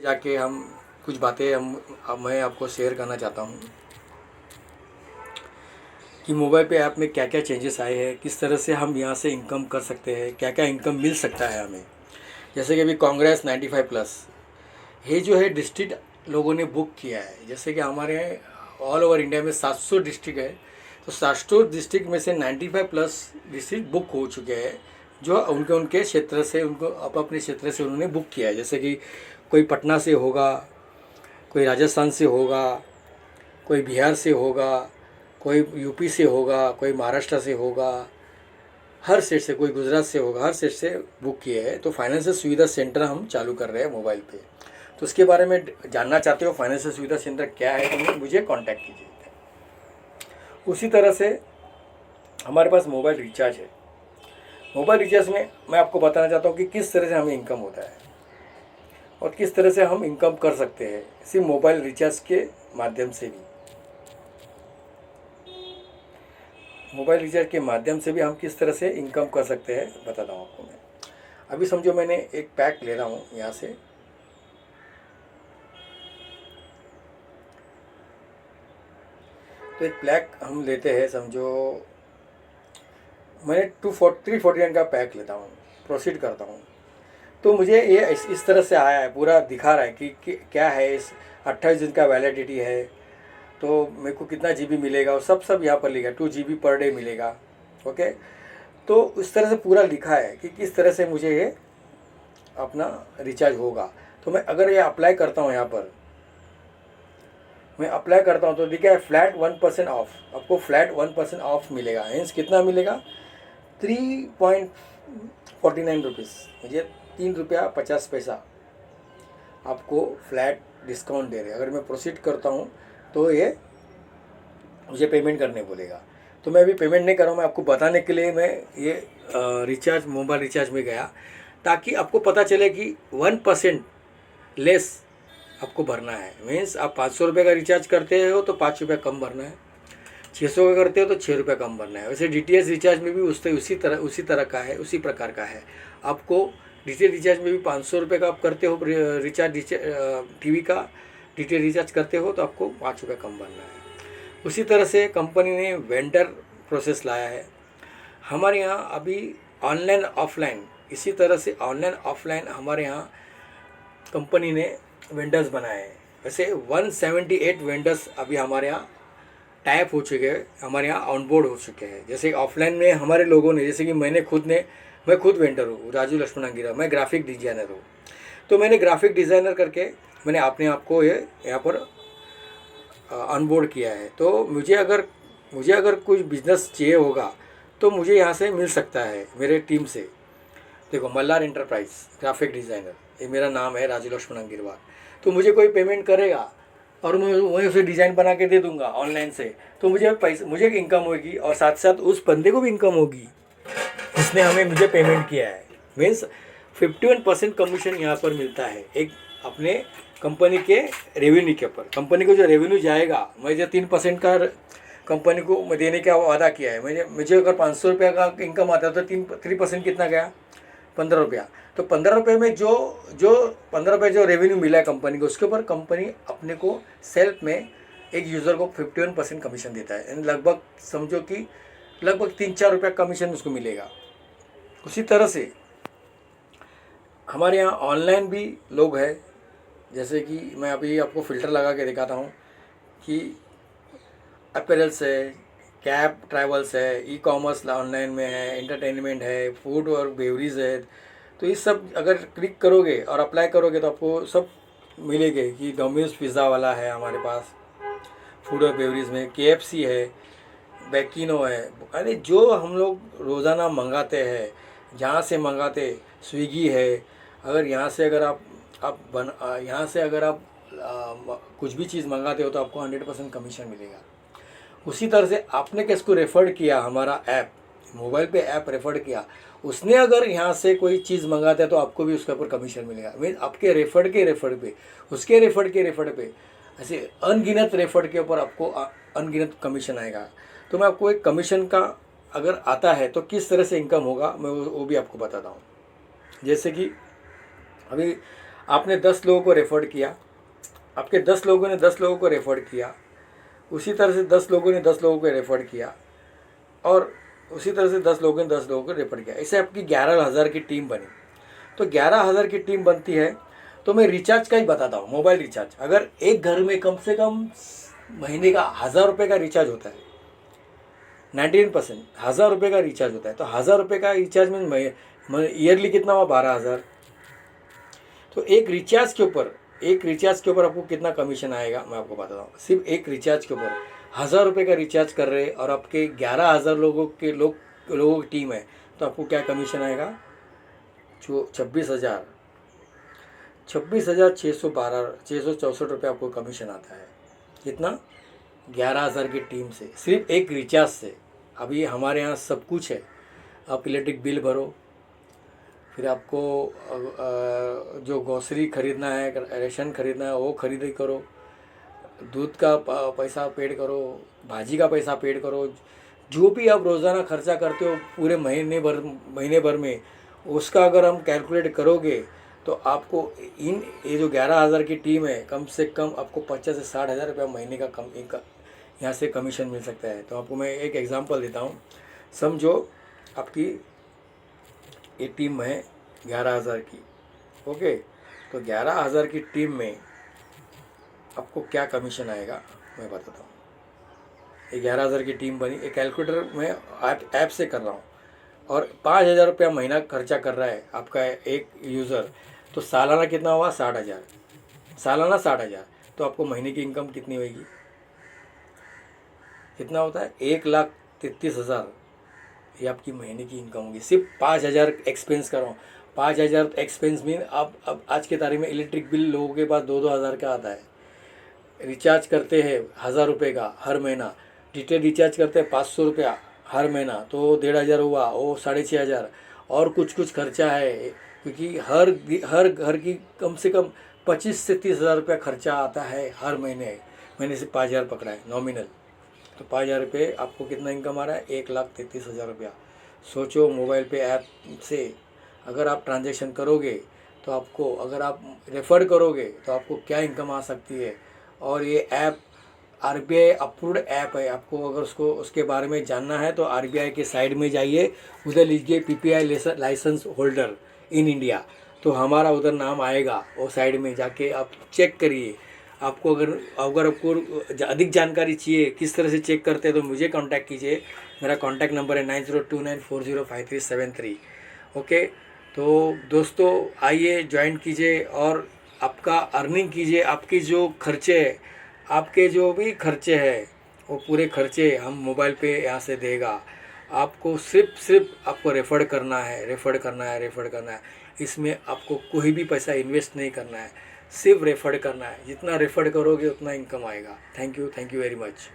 जाके हम कुछ बातें मैं आपको शेयर करना चाहता हूँ कि मोबाइल पे ऐप में क्या क्या चेंजेस आए हैं, किस तरह से हम यहाँ से इनकम कर सकते हैं, क्या क्या इनकम मिल सकता है हमें। जैसे कि अभी कांग्रेस 95+ ये जो है डिस्ट्रिक्ट लोगों ने बुक किया है। जैसे कि हमारे ऑल ओवर इंडिया में 700 डिस्ट्रिक्ट है, तो 700 डिस्ट्रिक्ट में से 95+ डिस्ट्रिक्ट बुक हो चुके हैं, जो उनके उनके क्षेत्र से उनको अपने क्षेत्र से उन्होंने बुक किया है। जैसे कि कोई पटना से होगा, कोई राजस्थान से होगा, कोई बिहार से होगा, कोई यूपी से होगा, कोई महाराष्ट्र से होगा, हर स्टेट से, कोई गुजरात से होगा, हर स्टेट से बुक किए हैं। तो फाइनेंशियल सुविधा सेंटर हम चालू कर रहे हैं मोबाइल पे। तो उसके बारे में जानना चाहते हो फाइनेंशियल सुविधा सेंटर क्या है, तो मुझे कांटेक्ट कीजिए। उसी तरह से हमारे पास मोबाइल रिचार्ज है। मोबाइल रिचार्ज में मैं आपको बताना चाहता हूँ कि किस तरह से हमें इनकम होता है और किस तरह से हम इनकम कर सकते हैं सिर्फ मोबाइल रिचार्ज के माध्यम से भी। मोबाइल रिचार्ज के माध्यम से भी हम किस तरह से इनकम कर सकते हैं बताता हूँ आपको मैं। अभी समझो मैंने एक पैक ले रहा हूँ यहाँ से, तो एक पैक हम लेते हैं, समझो मैंने 349 का पैक लेता हूँ, प्रोसीड करता हूँ। तो मुझे ये इस तरह से आया है, पूरा दिखा रहा है कि क्या है, इस 28 दिन का वैलिडिटी है, तो मेरे को कितना जीबी मिलेगा और सब यहाँ पर लिखा, 2 GB पर डे मिलेगा। ओके, तो इस तरह से पूरा लिखा है कि किस तरह से मुझे ये अपना रिचार्ज होगा। तो मैं अगर ये अप्लाई करता हूँ, यहाँ पर मैं अप्लाई करता हूँ तो लिखा है फ्लैट 1% ऑफ, आपको फ्लैट 1% ऑफ मिलेगा। मीन्स कितना मिलेगा, 3.49 रुपीज़, मुझे 3 रुपया 50 पैसा आपको फ्लैट डिस्काउंट दे रहे हैं। अगर मैं प्रोसीड करता हूँ तो ये मुझे पेमेंट करने बोलेगा। तो मैं अभी पेमेंट नहीं कर रहा हूँ, मैं आपको बताने के लिए मैं ये रिचार्ज, मोबाइल रिचार्ज में गया, ताकि आपको पता चले कि 1% लेस आपको भरना है। मीन्स आप 500 रुपये का रिचार्ज करते हो तो 5 रुपये कम भरना है, 600 का करते हो तो 6 रुपये कम भरना है। वैसे DTH रिचार्ज में भी उसी तरह का है, उसी प्रकार का है। आपको DTH रिचार्ज में भी 500 रुपये का आप करते हो रिचार्ज, TV का DTH रिचार्ज करते हो तो आपको 5 रुपये कम भरना है। उसी तरह से कंपनी ने वेंडर प्रोसेस लाया है हमारे यहाँ अभी, ऑनलाइन ऑफलाइन। इसी तरह से ऑनलाइन ऑफलाइन हमारे यहाँ कंपनी ने वेंडर्स बनाए हैं। वैसे 178 वेंडर्स अभी हमारे यहाँ टाइप हो चुके हैं, हमारे यहाँ ऑनबोर्ड हो चुके हैं। जैसे ऑफलाइन में हमारे लोगों ने, जैसे कि मैं खुद वेंडर हूँ, राजू लक्ष्मण अंगिरा, मैं ग्राफिक डिजाइनर हूँ। तो मैंने ग्राफिक डिज़ाइनर करके मैंने अपने आप को ये यहाँ पर ऑनबोर्ड किया है। तो मुझे अगर कुछ बिजनेस चाहिए होगा तो मुझे यहाँ से मिल सकता है, मेरे टीम से। देखो, मल्हार एंटरप्राइज ग्राफिक डिज़ाइनर, ये मेरा नाम है, राजू लक्ष्मण अंगिरवार। तो मुझे कोई पेमेंट करेगा और मैं वही उसे डिज़ाइन बना के दे दूंगा ऑनलाइन से, तो मुझे इनकम होगी और साथ साथ उस बंदे को भी इनकम होगी जिसने मुझे पेमेंट किया है। मीन्स 51% कमीशन यहाँ पर मिलता है एक अपने कंपनी के रेवेन्यू के ऊपर। कंपनी को जो रेवेन्यू जाएगा, मुझे 3% का कंपनी को देने का वादा किया है। मुझे अगर 500 रुपये का इनकम आता है तो 3% कितना गया, 15 रुपया। तो 15 रुपये में जो 15 रुपये जो रेवेन्यू मिला है कंपनी को, उसके ऊपर कंपनी अपने को सेल्फ में एक यूज़र को 51% कमीशन देता है। यानी लगभग समझो कि लगभग 3-4 रुपया कमीशन उसको मिलेगा। उसी तरह से हमारे यहाँ ऑनलाइन भी लोग हैं, जैसे कि मैं अभी आपको फ़िल्टर लगा के दिखाता हूँ कि अपैरल्स है, कैब ट्रैवल्स है, ई-कॉमर्स ऑनलाइन में है, एंटरटेनमेंट है, फूड और बेवरीज है। तो ये सब अगर क्लिक करोगे और अप्लाई करोगे तो आपको सब मिलेंगे कि डोमिनोज पिज़्ज़ा वाला है हमारे पास, फूड और बेवरीज में KFC है, बैकिनो है। अरे जो हम लोग रोज़ाना मंगाते हैं, जहाँ से मंगाते, स्विगी है। अगर यहाँ से अगर यहाँ से अगर आप कुछ भी चीज़ मंगाते हो तो आपको 100% कमीशन मिलेगा। उसी तरह से आपने किसको रेफर किया, हमारा ऐप, मोबाइल पे ऐप रेफर किया, उसने अगर यहाँ से कोई चीज़ मंगाता है तो आपको भी उसके ऊपर कमीशन मिलेगा। मीन आपके रेफर पे, उसके रेफर पे, ऐसे अनगिनत रेफर के ऊपर आपको अनगिनत कमीशन आएगा। तो मैं आपको एक कमीशन का अगर आता है तो किस तरह से इनकम होगा मैं वो भी आपको बताता हूँ। जैसे कि अभी आपने 10 लोगों को रेफर किया, आपके 10 लोगों ने 10 लोगों को रेफर किया, उसी तरह से 10 लोगों ने 10 लोगों को रेफर किया, और उसी तरह से 10 लोगों ने 10 लोगों को रेफर किया। ऐसे आपकी 11,000 की टीम बनी। तो 11,000 की टीम बनती है। तो मैं रिचार्ज का ही बताता हूँ, मोबाइल रिचार्ज। अगर एक घर में कम से कम महीने का 1,000 रुपये का रिचार्ज होता है, 99% 1,000 रुपये का रिचार्ज होता है, तो 1,000 रुपये का रिचार्ज में ईयरली कितना हुआ? 12,000। तो एक रिचार्ज के ऊपर आपको कितना कमीशन आएगा मैं आपको बताता हूँ। सिर्फ एक रिचार्ज के ऊपर 1,000 रुपये का रिचार्ज कर रहे और आपके 11,000 लोगों की टीम है, तो आपको क्या कमीशन आएगा? 26,664 रुपये आपको कमीशन आता है। कितना? 11,000 की टीम से, सिर्फ एक रिचार्ज से। अभी हमारे यहाँ सब कुछ है। आप इलेक्ट्रिक बिल भरो, फिर आपको जो ग्रोसरी खरीदना है, रेशन खरीदना है, वो खरीदी करो, दूध का पैसा पेड करो, भाजी का पैसा पेड करो, जो भी आप रोज़ाना खर्चा करते हो पूरे महीने भर में, उसका अगर हम कैलकुलेट करोगे तो आपको ये जो 11,000 की टीम है, कम से कम आपको 50 से 60,000 रुपया महीने का यहाँ से कमीशन मिल सकता है। तो आपको मैं एक एग्जांपल देता हूँ। समझो आपकी ये टीम है 11,000 की, ओके। तो 11,000 की टीम में आपको क्या कमीशन आएगा मैं बताता हूँ। ये 11,000 की टीम बनी, एक कैलकुलेटर मैं ऐप से कर रहा हूँ, और 5,000 रुपया महीना खर्चा कर रहा है आपका एक यूज़र, तो सालाना कितना हुआ? 60,000। सालाना 60,000, तो आपको महीने की इनकम कितनी होगी? कितना होता है? 1,33,000 ये आपकी महीने की इनकम होगी। सिर्फ 5,000 एक्सपेंस कर रहा हूँ। 5,000 एक्सपेंस मीन अब आज के तारीख में इलेक्ट्रिक बिल लोगों के पास 2-2 हज़ार का आता है। रिचार्ज करते हैं 1,000 रुपये का हर महीना, डिटेल रिचार्ज करते हैं 500 रुपया हर महीना, तो 1,500 हुआ, वो 6,500, और कुछ खर्चा है, क्योंकि हर घर की कम से कम 25 से 30,000 रुपया खर्चा आता है हर महीने। मैंने सिर्फ 5,000 पकड़ा है नॉमिनल, तो 5,000 रुपये आपको कितना इनकम आ रहा है? 1,33,000 रुपया। सोचो, मोबाइल पे ऐप से अगर आप ट्रांजैक्शन करोगे तो आपको, अगर आप रेफ़र करोगे तो आपको क्या इनकम आ सकती है। और ये ऐप RBI अप्रूव्ड ऐप है। आपको अगर उसके बारे में जानना है तो RBI के साइड में जाइए, उधर लीजिए PPI licence holder in India, तो हमारा उधर नाम आएगा। वो साइड में जाके आप चेक करिए। आपको अगर आपको अधिक जानकारी चाहिए किस तरह से चेक करते हैं तो मुझे कांटेक्ट कीजिए। मेरा कांटेक्ट नंबर है 9029405373। ओके, तो दोस्तों आइए ज्वाइन कीजिए और आपका अर्निंग कीजिए। आपके जो खर्चे हैं, आपके जो भी खर्चे हैं, वो पूरे खर्चे हम मोबाइल पे यहाँ से देगा। आपको सिर्फ आपको रेफर करना है। इसमें आपको कोई भी पैसा इन्वेस्ट नहीं करना है, सिर्फ रेफर करना है। जितना रेफर करोगे उतना इनकम आएगा। Thank you very much.